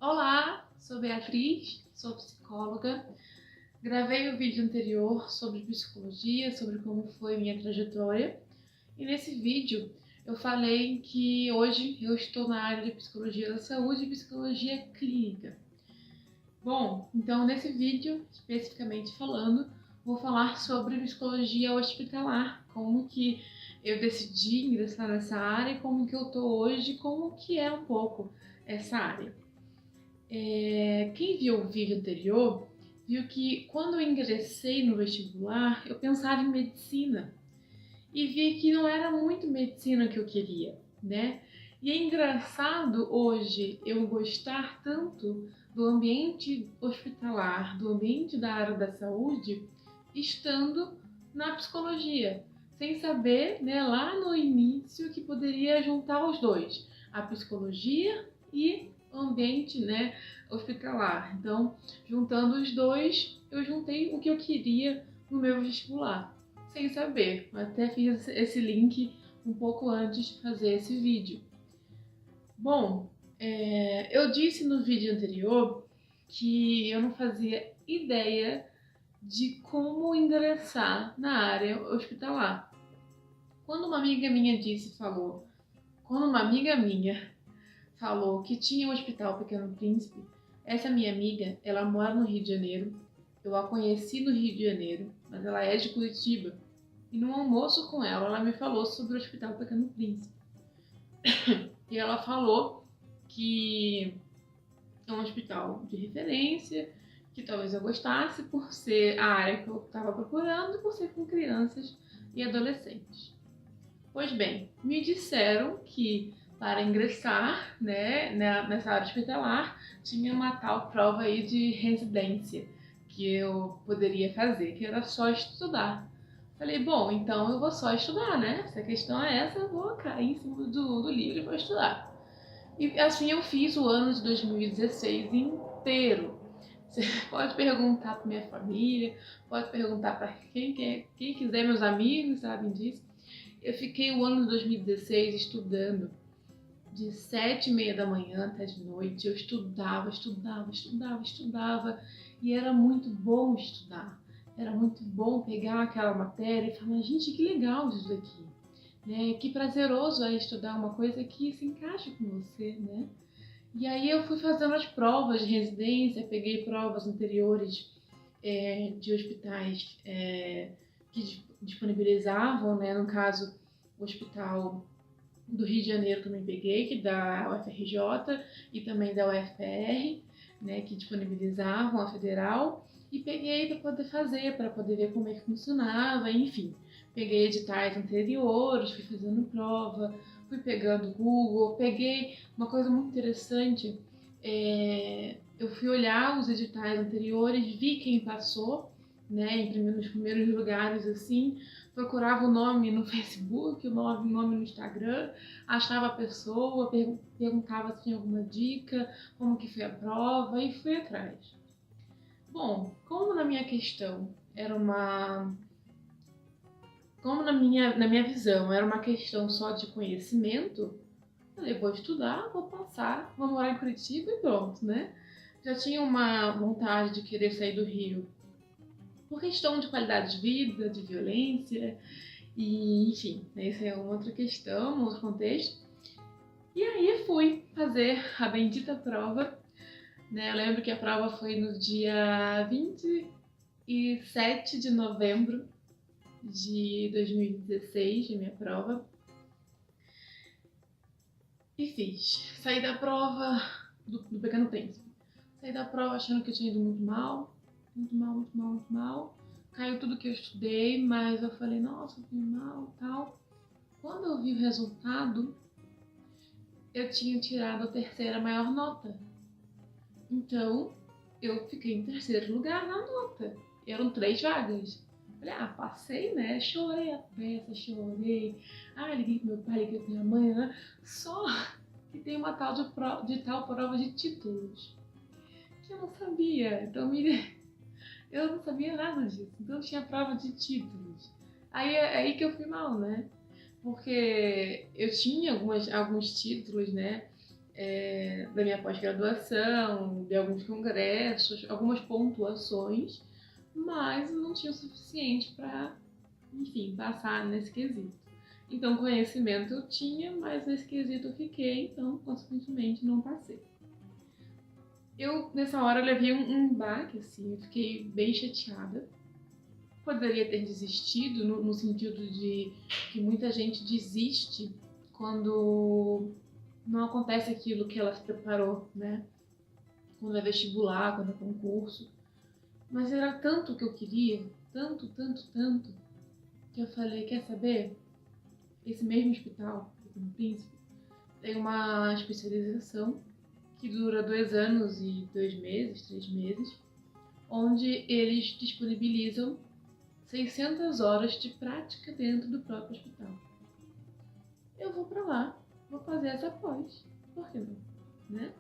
Olá, sou Beatriz, sou psicóloga. Gravei o vídeo anterior sobre psicologia, sobre como foi minha trajetória. E nesse vídeo eu falei que hoje eu estou na área de psicologia da saúde e psicologia clínica. Bom, então nesse vídeo, especificamente falando, vou falar sobre psicologia hospitalar, como que eu decidi ingressar nessa área e como que eu estou hoje, como que é um pouco essa área. Quem viu o vídeo anterior viu que quando eu ingressei no vestibular, eu pensava em medicina e vi que não era muito medicina que eu queria, né? E é engraçado hoje eu gostar tanto do ambiente hospitalar, do ambiente da área da saúde, estando na psicologia, sem saber, né, lá no início que poderia juntar os dois, a psicologia e o ambiente, né, hospitalar. Então, juntando os dois, eu juntei o que eu queria no meu vestibular, sem saber. Até fiz esse link um pouco antes de fazer esse vídeo. Bom, eu disse no vídeo anterior que eu não fazia ideia de como ingressar na área hospitalar. Quando uma amiga minha falou que tinha um hospital Pequeno Príncipe, essa minha amiga, ela mora no Rio de Janeiro, eu a conheci no Rio de Janeiro, mas ela é de Curitiba. E no almoço com ela me falou sobre o Hospital Pequeno Príncipe. E ela falou que é um hospital de referência, que talvez eu gostasse por ser a área que eu estava procurando e por ser com crianças e adolescentes. Pois bem, me disseram que para ingressar, né, nessa área hospitalar tinha uma tal prova aí de residência que eu poderia fazer, que era só estudar. Falei, bom, então eu vou só estudar, né? Se a questão é essa, eu vou cair em cima do livro e vou estudar. E assim eu fiz o ano de 2016 inteiro. Você pode perguntar para minha família, pode perguntar para quem quiser, meus amigos sabem disso. Eu fiquei o ano de 2016 estudando de 7h30 da manhã até de noite. Eu estudava e era muito bom estudar. Era muito bom pegar aquela matéria e falar, gente, que legal isso daqui. Né? Que prazeroso é estudar uma coisa que se encaixa com você, né? E aí eu fui fazendo as provas de residência, peguei provas anteriores de hospitais que disponibilizavam, né? No caso, o Hospital do Rio de Janeiro também peguei, que da UFRJ e também da UFR, né? Que disponibilizavam a federal. E peguei para poder fazer, para poder ver como é que funcionava, enfim. Peguei editais anteriores, fui fazendo prova, fui pegando Google, peguei uma coisa muito interessante. Eu fui olhar os editais anteriores, vi quem passou, né, nos primeiros lugares assim, procurava o nome no Facebook, o nome no Instagram, achava a pessoa, perguntava se tinha alguma dica, como que foi a prova e fui atrás. Bom, como na minha questão era uma... Como na minha visão era uma questão só de conhecimento, falei, vou estudar, vou passar, vou morar em Curitiba e pronto, né? Já tinha uma vontade de querer sair do Rio por questão de qualidade de vida, de violência, e enfim, essa é uma outra questão, um outro contexto. E aí fui fazer a bendita prova, né? Eu lembro que a prova foi no dia 27 de novembro de 2016, a minha prova. E fiz. Saí da prova do Pequeno Príncipe. Saí da prova achando que eu tinha ido muito mal. Muito mal. Caiu tudo que eu estudei, mas eu falei, nossa, eu fui mal e tal. Quando eu vi o resultado, eu tinha tirado a terceira maior nota. Então, eu fiquei em terceiro lugar na nota. Eram 3 vagas. Falei, passei, né? Chorei a peça, chorei. Liguei pro meu pai, liguei pra minha mãe, né? Só que tem uma tal de tal prova de títulos. Que eu não sabia. Então, eu não sabia nada disso. Então, tinha prova de títulos. Aí é aí que eu fui mal, né? Porque eu tinha alguns títulos, né? da minha pós-graduação, de alguns congressos, algumas pontuações, mas não tinha o suficiente para, enfim, passar nesse quesito. Então, conhecimento eu tinha, mas nesse quesito eu fiquei, então, consequentemente, não passei. Nessa hora, eu levei um baque, assim, eu fiquei bem chateada. Poderia ter desistido, no sentido de que muita gente desiste quando não acontece aquilo que ela se preparou, né? Quando é vestibular, quando é concurso. Mas era tanto o que eu queria, tanto, que eu falei, quer saber? Esse mesmo hospital, aqui no Príncipe, tem uma especialização que dura 2 anos e 2 meses, 3 meses, onde eles disponibilizam 600 horas de prática dentro do próprio hospital. Eu vou para lá, vou fazer essa pós, por que não, né?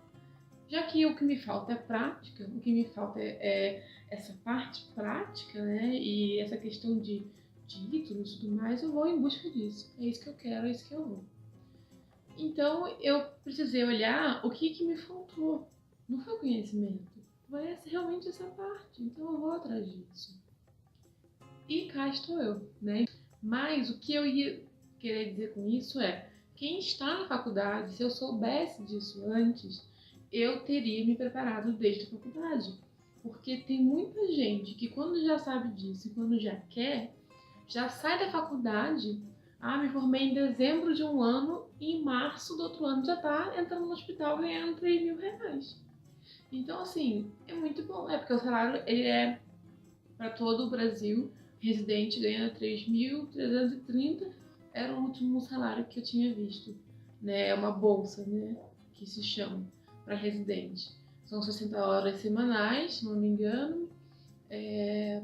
Já que o que me falta é prática, o que me falta é essa parte prática, né? E essa questão de títulos e tudo mais, eu vou em busca disso. É isso que eu quero, é isso que eu vou. Então, eu precisei olhar o que me faltou. Não foi o conhecimento, foi realmente essa parte. Então, eu vou atrás disso. E cá estou eu, né? Mas o que eu ia querer dizer com isso é, quem está na faculdade, se eu soubesse disso antes, eu teria me preparado desde a faculdade. Porque tem muita gente que quando já sabe disso e quando já quer, já sai da faculdade, me formei em dezembro de um ano e em março do outro ano já está entrando no hospital ganhando 3 mil reais. Então, assim, é muito bom, porque o salário ele é para todo o Brasil, residente ganha 3.330, era o último salário que eu tinha visto, né? É uma bolsa, né? Que se chama, para residente. São 60 horas semanais, se não me engano,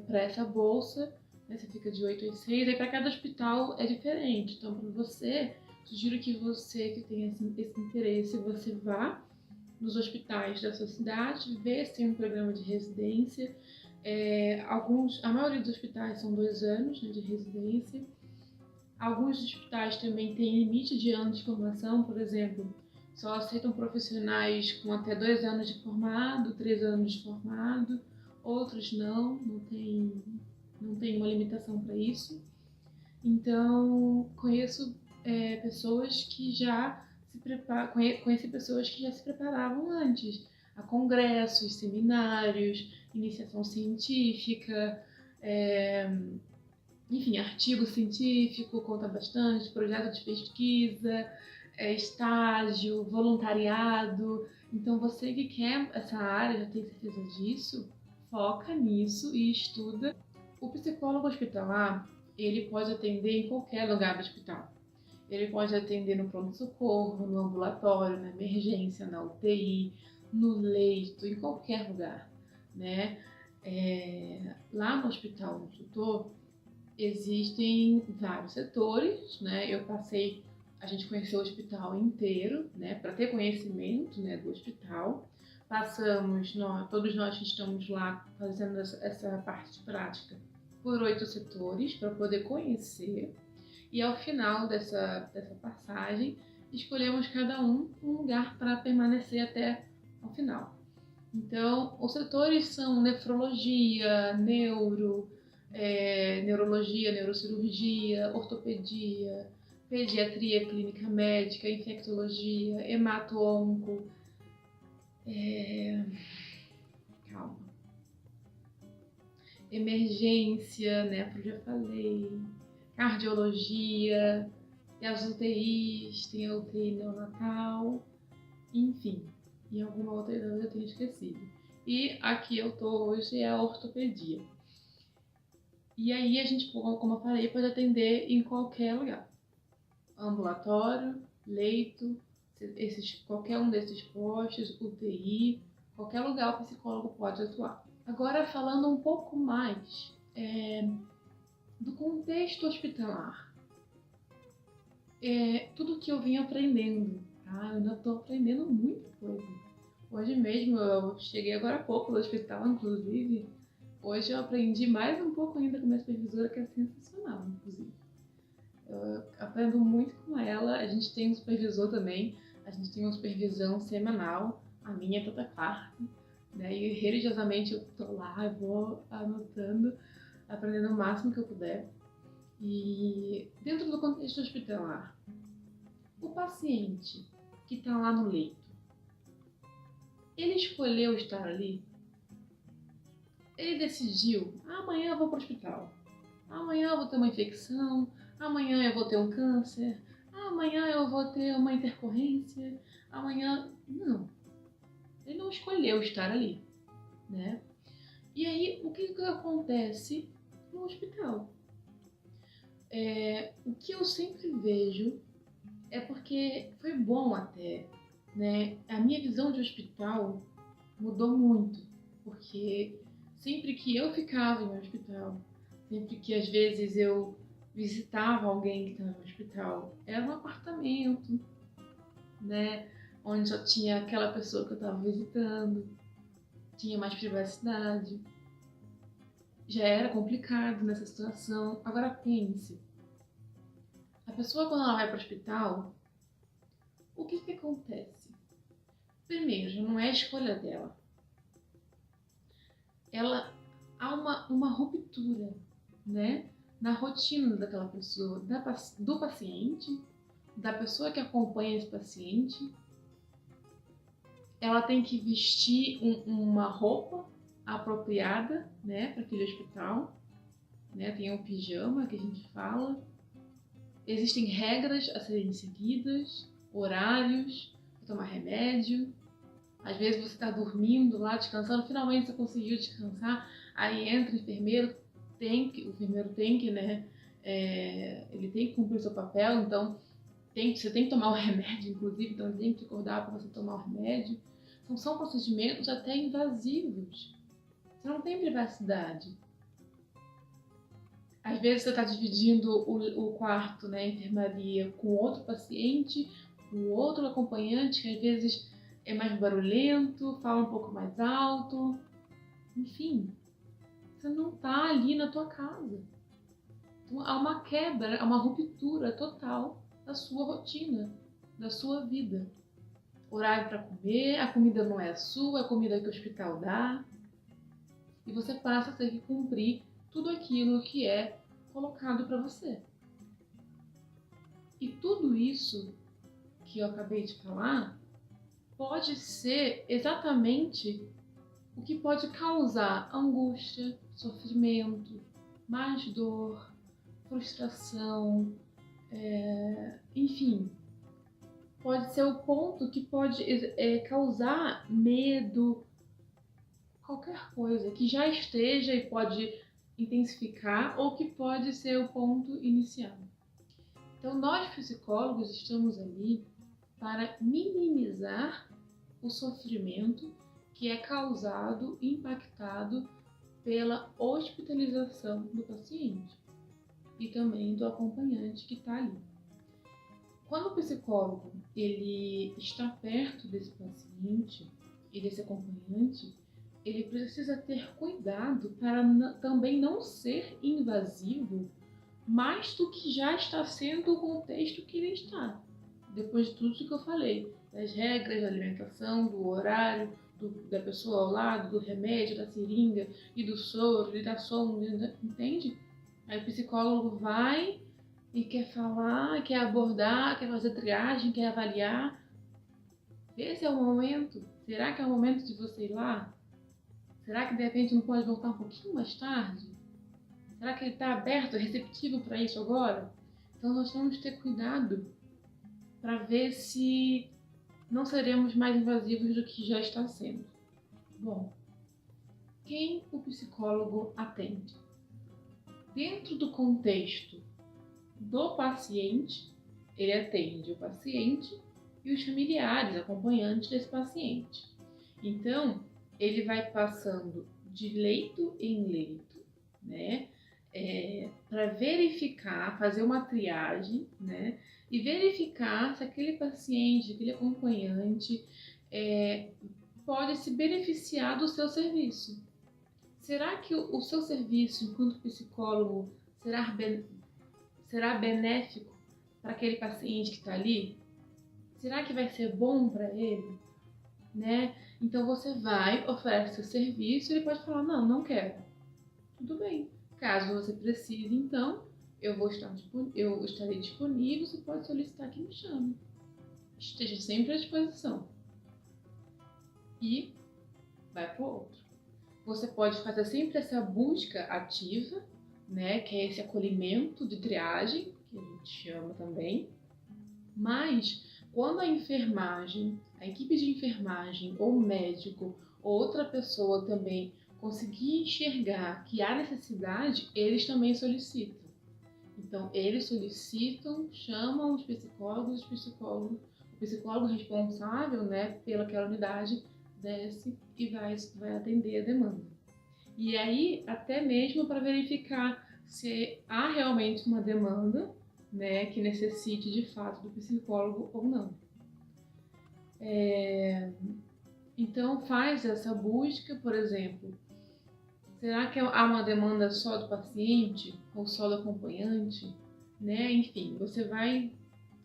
para essa bolsa, né? Você fica de 8 às 6, aí para cada hospital é diferente. Então, para você, sugiro que você que tem esse interesse, você vá nos hospitais da sua cidade, vê se tem um programa de residência. A maioria dos hospitais são 2 anos, né, de residência. Alguns hospitais também têm limite de anos de formação, por exemplo, só aceitam profissionais com até 2 anos de formado, 3 anos de formado. Outros não tem uma limitação para isso. Então, conheço pessoas que já conheci pessoas que já se preparavam antes, a congressos, seminários, iniciação científica, enfim, artigo científico, conta bastante, projeto de pesquisa, estágio, voluntariado. Então, você que quer essa área, já tem certeza disso, foca nisso e estuda. O psicólogo hospitalar, ele pode atender em qualquer lugar do hospital. Ele pode atender no pronto-socorro, no ambulatório, na emergência, na UTI, no leito, em qualquer lugar, né? Lá no hospital onde eu estou, existem vários setores, né? A gente conheceu o hospital inteiro, né? Para ter conhecimento, né, do hospital. Todos nós estamos lá fazendo essa parte prática por 8 setores para poder conhecer. E ao final dessa passagem, escolhemos cada um lugar para permanecer até o final. Então, os setores são nefrologia, neurologia, neurocirurgia, ortopedia, pediatria clínica médica, infectologia, hemato-onco, emergência, né, eu já falei, cardiologia, tem as UTIs, tem a UTI neonatal, enfim, e alguma outra eu tenho esquecido. E aqui eu tô hoje é a ortopedia. E aí a gente, como eu falei, pode atender em qualquer lugar. Ambulatório, leito, qualquer um desses postos, UTI, qualquer lugar o psicólogo pode atuar. Agora falando um pouco mais do contexto hospitalar. Tudo que eu vim aprendendo, tá? Eu ainda estou aprendendo muita coisa. Hoje mesmo, eu cheguei agora há pouco no hospital, inclusive. Hoje eu aprendi mais um pouco ainda com a minha supervisora, que é sensacional, inclusive. Eu aprendo muito com ela. A gente tem um supervisor também. A gente tem uma supervisão semanal, a minha é toda quarta, né? E religiosamente eu tô lá, eu vou anotando, aprendendo o máximo que eu puder. E dentro do contexto hospitalar, o paciente que está lá no leito, ele escolheu estar ali? Ele decidiu, amanhã eu vou para o hospital, amanhã eu vou ter uma infecção, amanhã eu vou ter um câncer, amanhã eu vou ter uma intercorrência, amanhã... Não, ele não escolheu estar ali, né? E aí, o que acontece no hospital? O que eu sempre vejo é porque foi bom até, né? A minha visão de hospital mudou muito, porque sempre que eu ficava em um hospital, sempre que às vezes eu visitava alguém que estava no hospital, era um apartamento, né? Onde só tinha aquela pessoa que eu estava visitando, tinha mais privacidade. Já era complicado nessa situação. Agora pense, a pessoa quando ela vai para o hospital, o que acontece? Primeiro, já não é a escolha dela. Ela há uma ruptura, né? Na rotina daquela pessoa, do paciente, da pessoa que acompanha esse paciente. Ela tem que vestir uma roupa apropriada, né, para aquele hospital, né? Tem um pijama que a gente fala. Existem regras a serem seguidas, horários para tomar remédio. Às vezes você está dormindo lá, descansando, finalmente você conseguiu descansar, aí entra o enfermeiro, o enfermeiro tem que, né, ele tem que cumprir o seu papel, então você tem que tomar o remédio, inclusive, então ele tem que te acordar para você tomar o remédio. Então são procedimentos até invasivos. Você não tem privacidade. Às vezes você está dividindo o quarto, né, a enfermaria, com outro paciente, com outro acompanhante, que às vezes é mais barulhento, fala um pouco mais alto. Enfim, você não está ali na tua casa. Então, há uma quebra, há uma ruptura total da sua rotina, da sua vida. Horário para comer, a comida não é a sua, é a comida que o hospital dá. E você passa a ter que cumprir tudo aquilo que é colocado para você. E tudo isso que eu acabei de falar pode ser exatamente o que pode causar angústia, sofrimento, mais dor, frustração, enfim. Pode ser o ponto que pode causar medo, qualquer coisa que já esteja e pode intensificar ou que pode ser o ponto inicial. Então, nós psicólogos estamos ali para minimizar o sofrimento que é causado e impactado pela hospitalização do paciente e também do acompanhante que está ali. Quando o psicólogo ele está perto desse paciente e desse acompanhante, ele precisa ter cuidado para também não ser invasivo mais do que já está sendo o contexto que ele está. Depois de tudo que eu falei, das regras da alimentação, do horário, da pessoa ao lado, do remédio, da seringa e do soro e da sonda, entende? Aí o psicólogo vai e quer falar, quer abordar, quer fazer triagem, quer avaliar. Esse é o momento? Será que é o momento de você ir lá? Será que de repente não pode voltar um pouquinho mais tarde? Será que ele está aberto, receptivo para isso agora? Então nós temos que ter cuidado para ver se não seremos mais invasivos do que já está sendo. Bom, quem o psicólogo atende? Dentro do contexto do paciente, ele atende o paciente e os familiares, acompanhantes desse paciente. Então, ele vai passando de leito em leito, né? Para verificar, fazer uma triagem, né? E verificar se aquele paciente, aquele acompanhante pode se beneficiar do seu serviço. Será que o seu serviço enquanto psicólogo será benéfico para aquele paciente que está ali? Será que vai ser bom para ele? Né? Então você vai, oferece o serviço, ele pode falar, não, não quero. Tudo bem. Caso você precise, então, eu estarei disponível, você pode solicitar que me chame. Esteja sempre à disposição. E vai para o outro. Você pode fazer sempre essa busca ativa, né, que é esse acolhimento de triagem, que a gente chama também. Mas, quando a enfermagem, a equipe de enfermagem, ou médico, ou outra pessoa também conseguir enxergar que há necessidade, eles também solicitam. Então, eles solicitam, chamam os psicólogos, o psicólogo responsável, né, pelaquela unidade desce e vai atender a demanda. E aí, até mesmo para verificar se há realmente uma demanda, né, que necessite de fato do psicólogo ou não. Então, faz essa busca, por exemplo, será que há uma demanda só do paciente ou só do acompanhante? Né? Enfim, você vai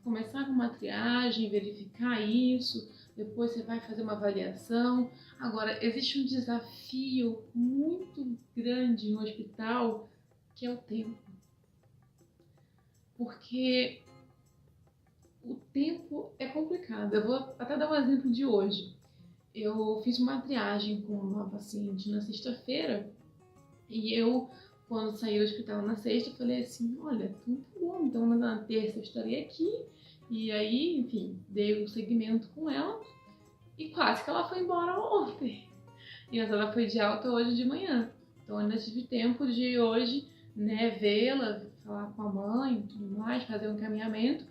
começar com uma triagem, verificar isso, depois você vai fazer uma avaliação. Agora, existe um desafio muito grande no hospital, que é o tempo. Porque o tempo é complicado. Eu vou até dar um exemplo de hoje. Eu fiz uma triagem com uma paciente na sexta-feira e eu, quando saí do hospital na sexta, falei assim, olha, então tá bom, então na terça eu estarei aqui. E aí, enfim, dei o segmento com ela e quase que ela foi embora ontem. E ela foi de alta hoje de manhã. Então ainda tive tempo de hoje, né, vê-la, falar com a mãe e tudo mais, fazer um encaminhamento,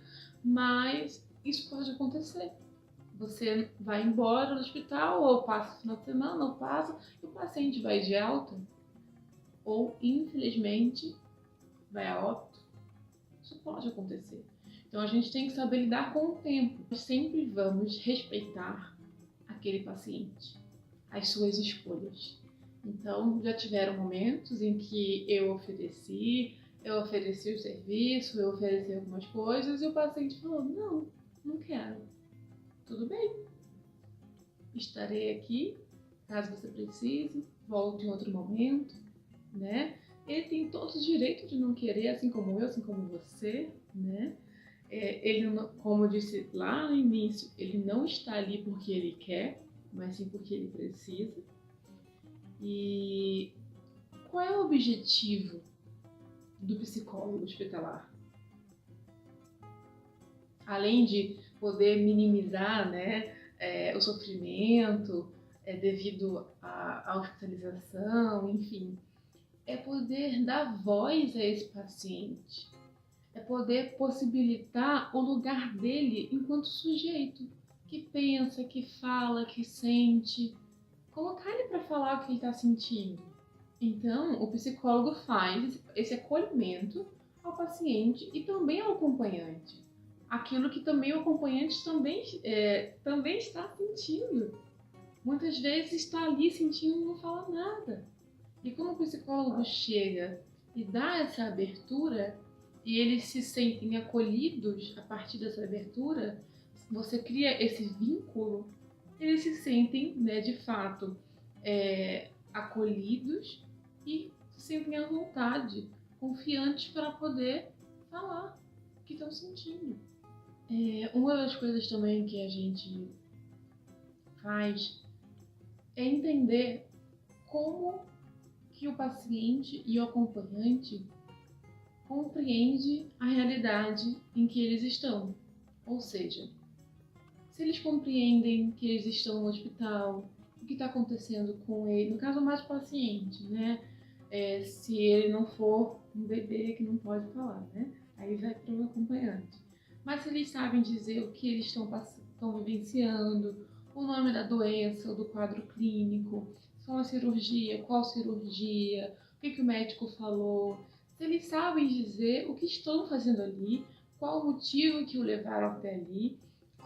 mas isso pode acontecer. Você vai embora do hospital, ou passa o final de semana, ou passa, e o paciente vai de alta, ou infelizmente vai a óbito. Isso pode acontecer. Então a gente tem que saber lidar com o tempo. Nós sempre vamos respeitar aquele paciente, as suas escolhas. Então já tiveram momentos em que eu ofereci o serviço, eu ofereci algumas coisas e o paciente falou, não quero. Tudo bem, estarei aqui, caso você precise, volte em outro momento, né? Ele tem todo o direito de não querer, assim como eu, assim como você, né? Ele, como eu disse lá no início, ele não está ali porque ele quer, mas sim porque ele precisa. E qual é o objetivo do psicólogo hospitalar? Além de poder minimizar, né, o sofrimento devido à hospitalização, enfim, é poder dar voz a esse paciente, é poder possibilitar o lugar dele enquanto sujeito, que pensa, que fala, que sente, colocar ele para falar o que ele está sentindo. Então, o psicólogo faz esse acolhimento ao paciente e também ao acompanhante. Aquilo que também o acompanhante também está sentindo. Muitas vezes está ali sentindo e não fala nada. E quando o psicólogo chega e dá essa abertura, e eles se sentem acolhidos a partir dessa abertura, você cria esse vínculo, eles se sentem, né, de fato, acolhidos e se sentem à vontade, confiantes para poder falar o que estão sentindo. Uma das coisas também que a gente faz é entender como que o paciente e o acompanhante compreende a realidade em que eles estão. Ou seja, se eles compreendem que eles estão no hospital, o que está acontecendo com ele, no caso mais o paciente, né? Se ele não for um bebê que não pode falar, né? Aí vai para o acompanhante. Mas se eles sabem dizer o que eles estão vivenciando, o nome da doença ou do quadro clínico, se é uma cirurgia, qual cirurgia, o que o médico falou, se eles sabem dizer o que estão fazendo ali, qual o motivo que o levaram até ali,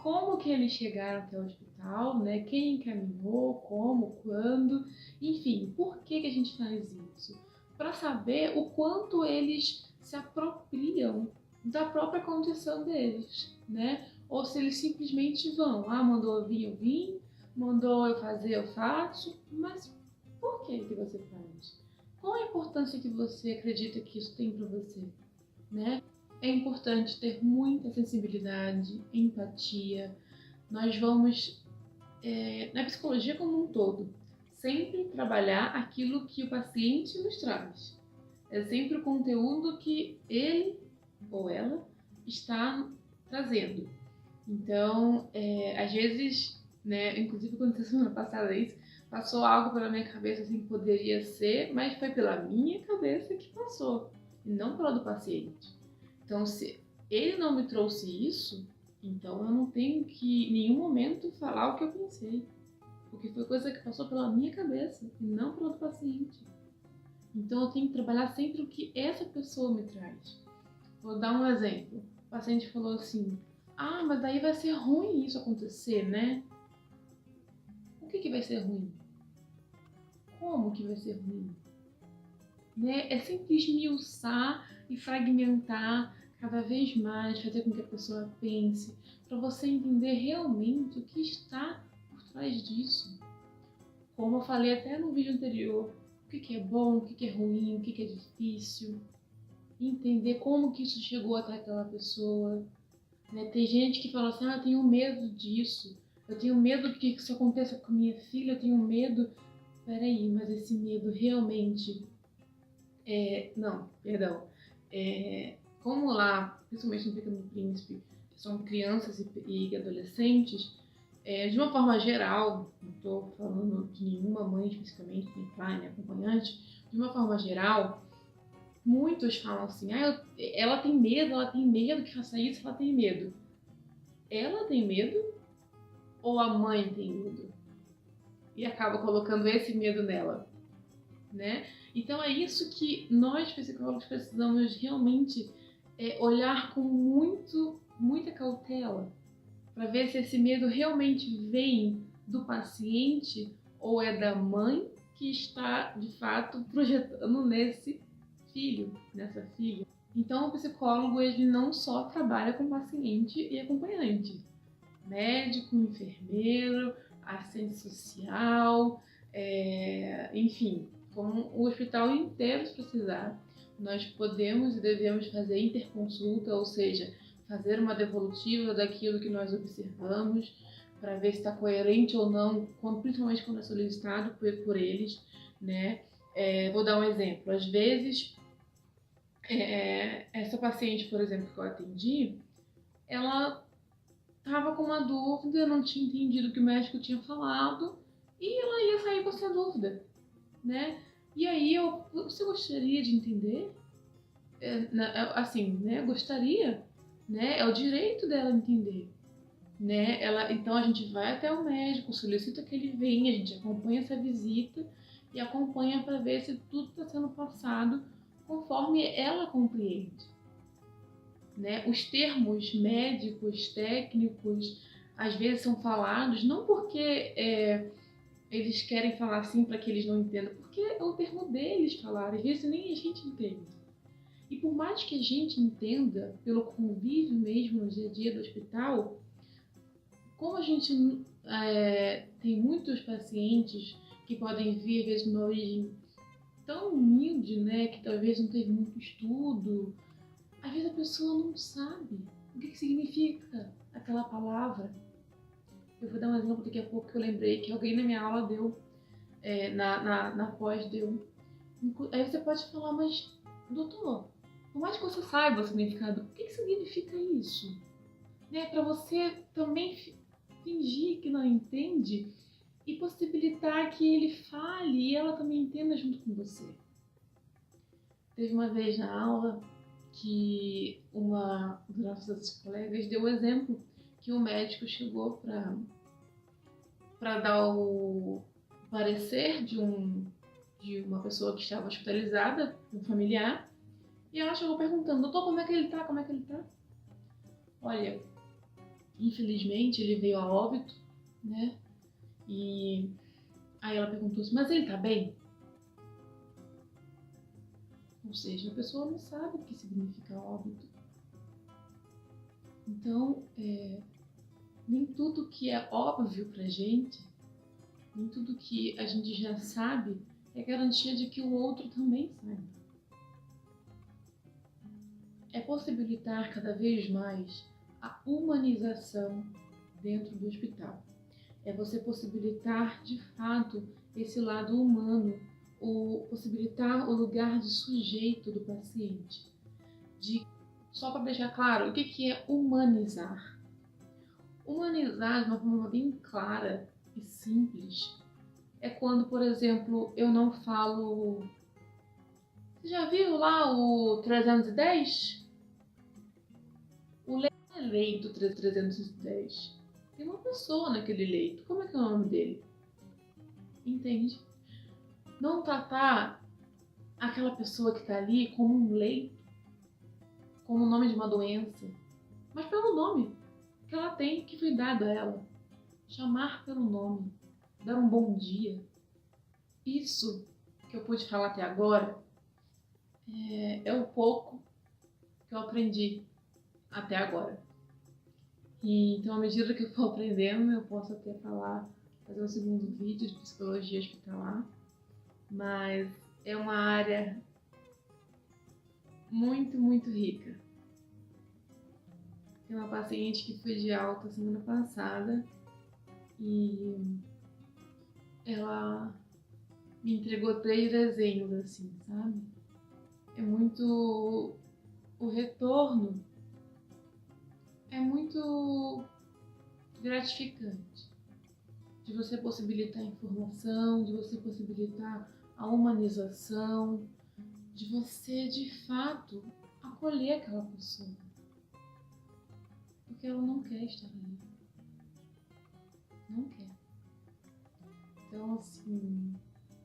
como que eles chegaram até o hospital, né? Quem encaminhou, como, quando, enfim, por que a gente faz isso? Para saber o quanto eles se apropriam da própria condição deles, né? ou se eles simplesmente vão. Ah, mandou eu vir, eu vim, mandou eu fazer, eu faço, mas por que que você faz? Qual a importância que você acredita que isso tem para você, né? É importante ter muita sensibilidade, empatia. Nós vamos, na psicologia como um todo, sempre trabalhar aquilo que o paciente nos traz. É sempre o conteúdo que ele ou ela está trazendo. Então, às vezes, né, inclusive aconteceu semana passada isso, passou algo pela minha cabeça assim que poderia ser, mas foi pela minha cabeça que passou, e não pela do paciente. Então, se ele não me trouxe isso, então eu não tenho que em nenhum momento falar o que eu pensei, porque foi coisa que passou pela minha cabeça e não pela do paciente. Então eu tenho que trabalhar sempre o que essa pessoa me traz. Vou dar um exemplo. O paciente falou assim: ah, mas daí vai ser ruim isso acontecer, né? O que vai ser ruim? Como que vai ser ruim? Né? É sempre esmiuçar e fragmentar cada vez mais, fazer com que a pessoa pense, para você entender realmente o que está por trás disso. Como eu falei até no vídeo anterior, o que é bom, o que é ruim, o que é difícil, entender como que isso chegou até aquela pessoa. Né? Tem gente que fala assim, ah, eu tenho medo disso, eu tenho medo que isso aconteça com minha filha, eu tenho medo. Peraí, mas esse medo realmente não, perdão. Como lá, principalmente no Pequeno Príncipe, são crianças e adolescentes, de uma forma geral, não estou falando de nenhuma mãe especificamente, nem pai, nem acompanhante, de uma forma geral, muitos falam assim, ah, ela tem medo que faça isso, ela tem medo. Ela tem medo ou a mãe tem medo? E acaba colocando esse medo nela, né? Então é isso que nós psicólogos precisamos realmente olhar com muita cautela para ver se esse medo realmente vem do paciente ou é da mãe que está de fato projetando nesse filho, nessa filha. Então o psicólogo ele não só trabalha com paciente e acompanhante, médico, enfermeiro, assistente social, enfim, como o hospital inteiro precisar, nós podemos e devemos fazer interconsulta, ou seja, fazer uma devolutiva daquilo que nós observamos, para ver se está coerente ou não, principalmente quando é solicitado por eles, né? Vou dar um exemplo. Às vezes, essa paciente, por exemplo, que eu atendi, ela estava com uma dúvida, não tinha entendido o que o médico tinha falado e ela ia sair com essa dúvida, né? E aí você gostaria de entender? Assim, né? Gostaria, né? É o direito dela entender, né? Então a gente vai até o médico, solicita que ele venha, a gente acompanha essa visita e acompanha para ver se tudo está sendo passado conforme ela compreende. Né? Os termos médicos, técnicos, às vezes são falados não porque eles querem falar assim para que eles não entendam, porque é o termo deles falar, às vezes nem a gente entende. E por mais que a gente entenda, pelo convívio mesmo no dia a dia do hospital, como a gente tem muitos pacientes que podem vir, às vezes, de uma origem tão humilde, né, que talvez não teve muito estudo, às vezes a pessoa não sabe o que significa aquela palavra. Eu vou dar um exemplo daqui a pouco que eu lembrei que alguém na minha aula deu, na pós deu. Aí você pode falar, mas doutor, por mais que você saiba o significado, o que significa isso? Né? Para você também fingir que não entende e possibilitar que ele fale e ela também entenda junto com você. Teve uma vez na aula que uma das nossas colegas deu o exemplo que o médico chegou para dar o parecer de uma pessoa que estava hospitalizada, um familiar, e ela chegou perguntando, doutor, como é que ele tá? Como é que ele tá? Olha, infelizmente ele veio a óbito, né? E aí ela perguntou assim, mas ele tá bem? Ou seja, a pessoa não sabe o que significa óbito. Então, Nem tudo que é óbvio pra gente, nem tudo que a gente já sabe é garantia de que o outro também saiba. É possibilitar cada vez mais a humanização dentro do hospital. É você possibilitar, de fato, esse lado humano, possibilitar o lugar de sujeito do paciente. Só para deixar claro, o que é humanizar? Humanizar de uma forma bem clara e simples é quando, por exemplo, eu não falo... Você já viu lá o 310? O leito 310. Tem uma pessoa naquele leito. Como é que é o nome dele? Entende? Não tratar aquela pessoa que está ali como um leito, como o nome de uma doença, mas pelo nome que ela tem, que foi dado a ela. Chamar pelo nome, dar um bom dia. Isso que eu pude falar até agora é o pouco que eu aprendi até agora. E então, à medida que eu for aprendendo, eu posso até fazer um segundo vídeo de psicologia hospitalar, mas é uma área muito, muito rica. Tem uma paciente que foi de alta semana passada e ela me entregou 3 desenhos, assim, sabe? É muito... O retorno é muito gratificante. De você possibilitar a informação, de você possibilitar a humanização, de você, de fato, acolher aquela pessoa. Porque ela não quer estar ali. Não quer. Então, assim,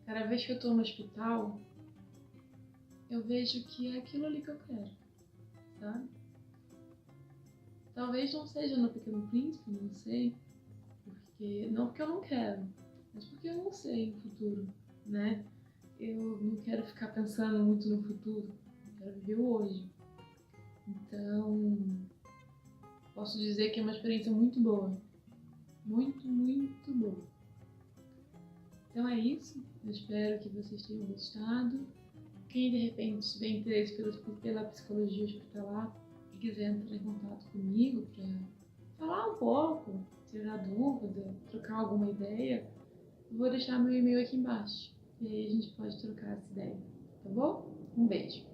cada vez que eu tô no hospital, eu vejo que é aquilo ali que eu quero, sabe? Talvez não seja no Pequeno Príncipe, não sei. Não porque eu não quero, mas porque eu não sei o futuro, né? Eu não quero ficar pensando muito no futuro, eu quero viver o hoje. Então, posso dizer que é uma experiência muito boa. Muito, muito boa. Então é isso. Eu espero que vocês tenham gostado. Quem de repente tiver interesse pela psicologia hospitalar e quiser entrar em contato comigo para falar um pouco, tirar dúvida, trocar alguma ideia, eu vou deixar meu e-mail aqui embaixo. E aí a gente pode trocar essa ideia, tá bom? Um beijo!